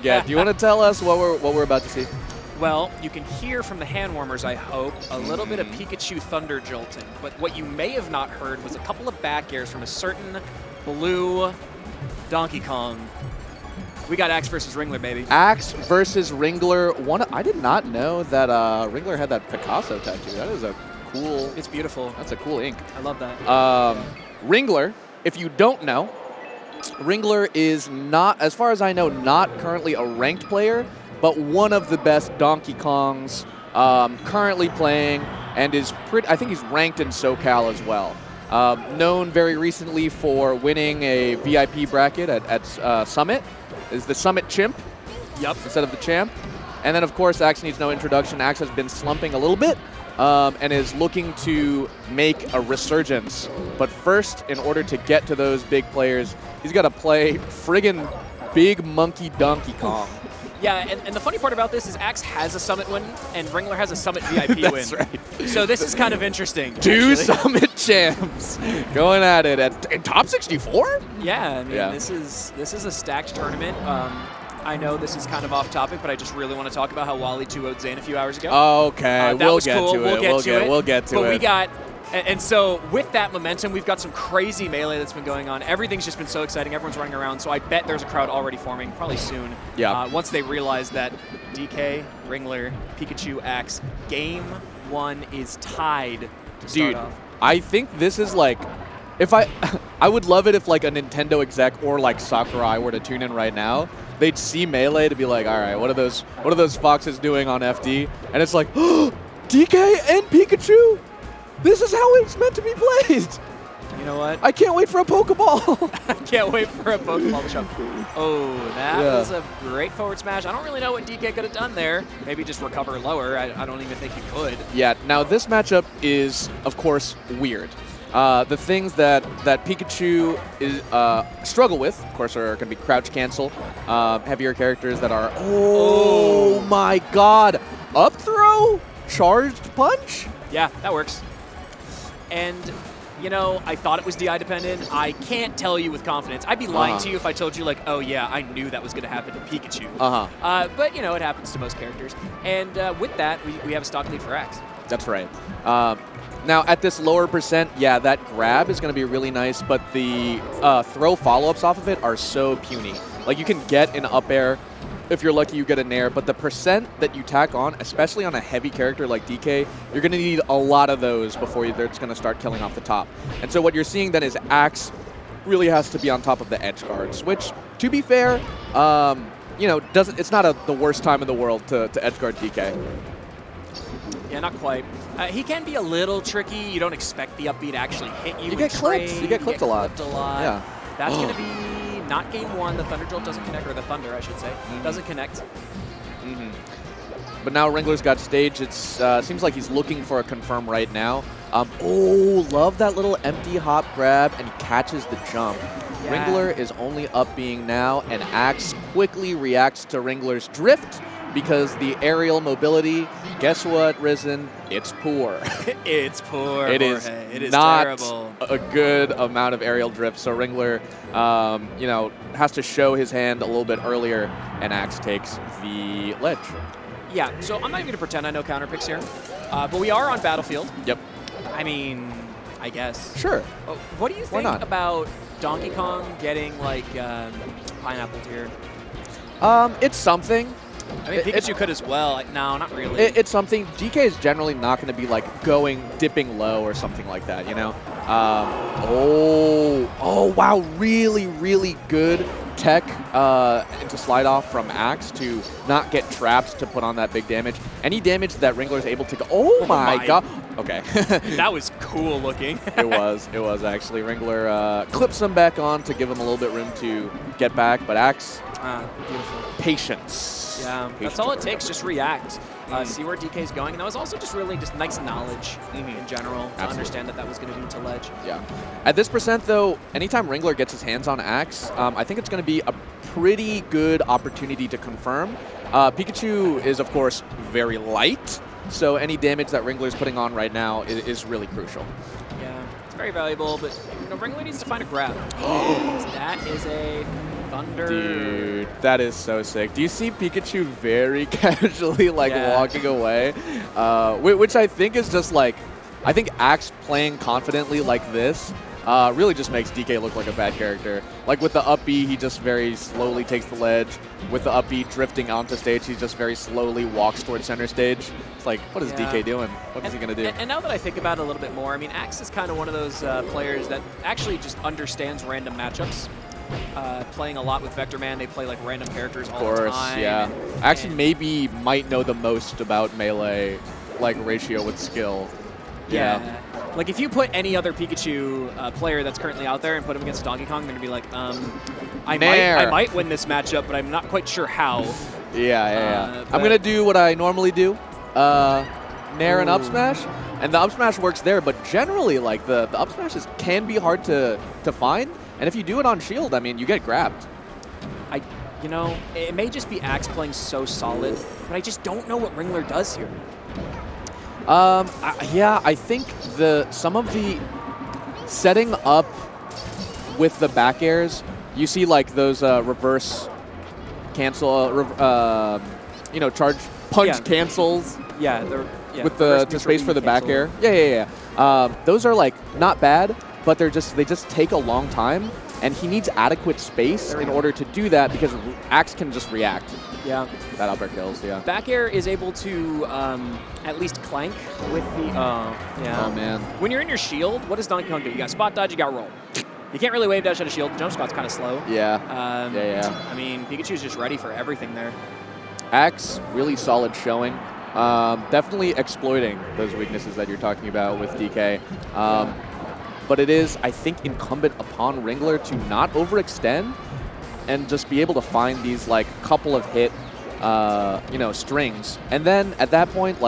Yeah, do you want to tell us what we're about to see? Well, you can hear from the hand warmers, I hope, a little bit of Pikachu thunder jolting. But what you may have not heard was a couple of back airs from a certain blue Donkey Kong. We got Axe versus Ringler, baby. Axe versus Ringler. I did not know that Ringler had that Picasso tattoo. That is a cool... It's beautiful. That's a cool ink. I love that. Ringler, if you don't know, Ringler is not, as far as I know, not currently a ranked player, but one of the best Donkey Kongs currently playing, and is I think he's ranked in SoCal as well. Known very recently for winning a VIP bracket at Summit. Is the Summit Chimp. Yep. Instead of the Champ. And then, of course, Axe needs no introduction. Axe has been slumping a little bit and is looking to make a resurgence. But first, in order to get to those big players, he's got to play friggin' Big Monkey Donkey Kong. Yeah, and the funny part about this is Axe has a Summit win, and Ringler has a Summit VIP win. That's right. So this is kind of interesting. Two actually. Summit champs going at it in top 64? Yeah, I mean, this is a stacked tournament. I know this is kind of off topic, but I just really want to talk about how Wally 2-0'd Zane a few hours ago. Okay, we'll get to it. We'll get to it. But we got... And so with that momentum, we've got some crazy melee that's been going on. Everything's just been so exciting. Everyone's running around. So I bet there's a crowd already forming, probably soon. Yeah. Once they realize that DK, Ringler, Pikachu, Axe, game one is tied to start off. I think this is like, I would love it if like a Nintendo exec or like Sakurai were to tune in right now. They'd see melee to be like, all right, what are those foxes doing on FD? And it's like, oh, DK and Pikachu. This is how it's meant to be played. You know what? I can't wait for a Pokeball. I can't wait for a Pokeball to show. Oh, that was a great forward smash. I don't really know what DK could have done there. Maybe just recover lower. I don't even think he could. Yeah, now this matchup is, of course, weird. The things that Pikachu is struggle with, of course, are going to be crouch cancel, heavier characters that are, oh my god, up throw, charged punch? Yeah, that works. And, you know, I thought it was DI dependent. I can't tell you with confidence. I'd be lying to you if I told you, like, oh, yeah, I knew that was going to happen to Pikachu. But, you know, it happens to most characters. And with that, we have a stock lead for Axe. That's right. Now, at this lower percent, yeah, that grab is going to be really nice, but the throw follow-ups off of it are so puny. Like, you can get an up air. If you're lucky, you get a nair, but the percent that you tack on, especially on a heavy character like DK, you're going to need a lot of those before they're just going to start killing off the top. And so what you're seeing then is Axe really has to be on top of the edge guards, which, to be fair, you know, it's not the worst time in the world to edge guard DK. Yeah, not quite. He can be a little tricky. You don't expect the up B to actually hit you. You get clipped. You get clipped a lot. Yeah. That's going to be not game one. The Thunder Jolt doesn't connect, or the Thunder, I should say, doesn't connect. But now Ringler's got stage. It seems like he's looking for a confirm right now. Oh, love that little empty hop grab, and he catches the jump. Yeah. Ringler is only up being now, and Axe quickly reacts to Ringler's drift because the aerial mobility, guess what, Risen? It's poor. It's poor. It is not terrible. A good amount of aerial drift. So Ringler, you know, has to show his hand a little bit earlier, and Axe takes the ledge. Yeah, so I'm not even going to pretend I know counter picks here, but we are on Battlefield. Yep. I mean, I guess. Sure. What do you think about Donkey Kong getting, like, pineappled here? It's something. I mean, Pikachu could as well. Like, no, not really. It's something. DK is generally not going to be like dipping low or something like that, you know? Oh, wow. Really, really good tech into slide off from Axe to not get trapped to put on that big damage. Any damage that Ringler is able to go. Oh my god. Okay. That was cool looking. It was actually. Ringler clips him back on to give him a little bit room to get back, but Axe, beautiful. Patience. Yeah, that's all it takes. Just react. See where DK's going. And that was also just really just nice knowledge in general to understand that was going to be to ledge. Yeah. At this percent, though, anytime Ringler gets his hands on Axe, I think it's going to be a pretty good opportunity to confirm. Pikachu is, of course, very light, so any damage that Ringler's putting on right now is really crucial. Yeah, it's very valuable, but you know, Ringler needs to find a grab. That is a Thunder. Dude, that is so sick. Do you see Pikachu very casually walking away? Which I think is just I think Axe playing confidently like this really just makes DK look like a bad character. Like with the up B, he just very slowly takes the ledge. With the up B drifting onto stage, he just very slowly walks towards center stage. It's like, what is DK doing? What is he going to do? And now that I think about it a little bit more, I mean, Axe is kind of one of those players that actually just understands random matchups. Playing a lot with Vector Man, they play random characters all the time. Yeah. Actually, maybe might know the most about melee ratio with skill. Yeah. Like, if you put any other Pikachu player that's currently out there and put him against Donkey Kong, they're going to be like, I might win this matchup, but I'm not quite sure how. Yeah. I'm going to do what I normally do, Nair and up smash. And the up smash works there, but generally, the up smashes can be hard to find. And if you do it on shield, I mean, you get grabbed. You know, it may just be Axe playing so solid, but I just don't know what Ringler does here. Yeah, I think some of the setting up with the back airs, you see those reverse cancel, charge punch cancels. Yeah, with the space for the back air. Yeah. Those are not bad, but they just take a long time, and he needs adequate space in order to do that because Axe can just react. Yeah. That up air kills, yeah. Back air is able to at least clank with the... yeah. Oh, man. When you're in your shield, what does Donkey Kong do? You got spot dodge, you got roll. You can't really wave dash out of shield. Jump spot's kind of slow. Yeah. I mean, Pikachu's just ready for everything there. Axe, really solid showing. Definitely exploiting those weaknesses that you're talking about with DK. But it is, I think, incumbent upon Ringler to not overextend and just be able to find these couple of hit, strings. And then at that point,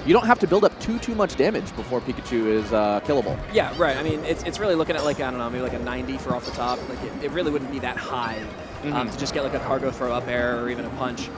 you don't have to build up too much damage before Pikachu is killable. Yeah, right. I mean, it's really looking at I don't know, maybe a 90 for off the top. It really wouldn't be that high to just get a cargo throw up air or even a punch.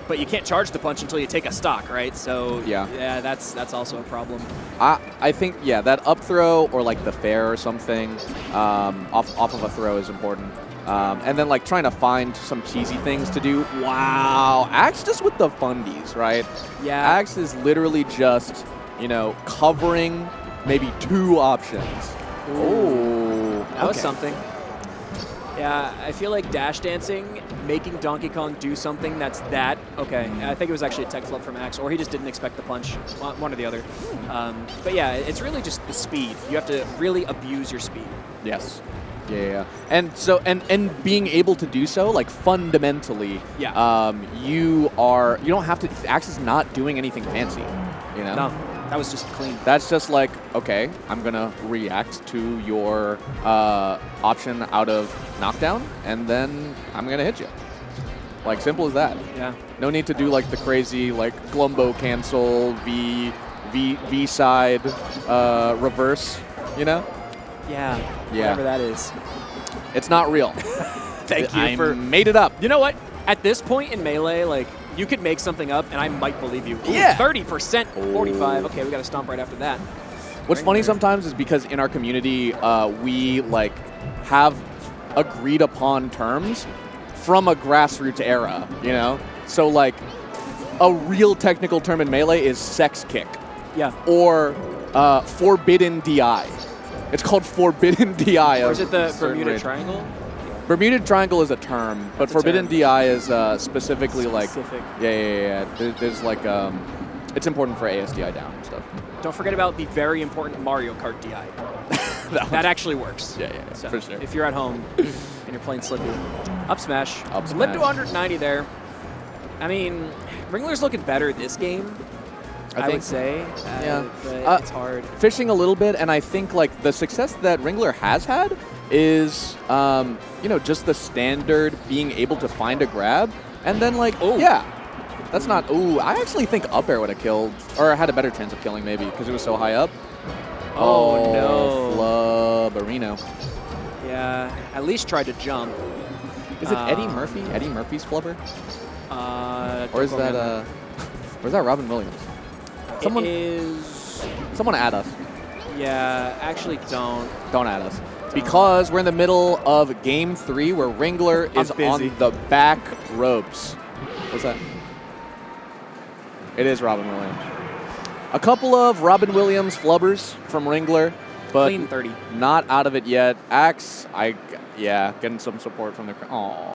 But you can't charge the punch until you take a stock, right? So yeah, that's also a problem. I think that up throw or the fair or something off of a throw is important. And then trying to find some cheesy things to do. Wow, Axe just with the fundies, right? Yeah. Axe is literally just covering maybe 2 options. Ooh, that was something. Yeah, I feel like dash dancing, making Donkey Kong do something that's okay. I think it was actually a tech flip from Axe, or he just didn't expect the punch, one or the other. But yeah, it's really just the speed. You have to really abuse your speed. Yes. Yeah. And so, and being able to do so, fundamentally, you don't have to. Axe is not doing anything fancy, No. That was just clean. That's just okay, I'm going to react to your option out of knockdown, and then I'm going to hit you. Simple as that. Yeah. No need to do the crazy Glumbo cancel, V side reverse, Yeah. Whatever that is. It's not real. Thank you I made it up. You know what? At this point in Melee, you could make something up, and I might believe you. Ooh, yeah. 30%, 45. Okay, we got to stomp right after that. What's funny sometimes is because in our community, we have agreed upon terms from a grassroots era, So a real technical term in Melee is sex kick. Yeah. Or forbidden DI. It's called forbidden DI. Or is it the Bermuda Triangle? Bermuda Triangle is a term, but forbidden DI is specifically Specific. Yeah. There's it's important for ASDI down and stuff. Don't forget about the very important Mario Kart DI. that actually works. Yeah, so for sure. If you're at home and you're playing Slippy, up smash. Live to 190 there. I mean, Ringler's looking better this game. I would say. But it's hard. Fishing a little bit, and I think the success that Ringler has had is, just the standard being able to find a grab, and then that's not. I actually think up air would have killed, or had a better chance of killing maybe because it was so high up. Oh no, Flubberino. Yeah, at least tried to jump. Is it Eddie Murphy? Eddie Murphy's flubber? Or is that or is that Robin Williams? Someone add us. Yeah, actually don't. Don't add us. because we're in the middle of Game 3 where Ringler is busy. on the back ropes. What's that? It is Robin Williams. A couple of Robin Williams flubbers from Ringler, but Clean 30. not out of it yet. Axe, yeah, getting some support from the crowd.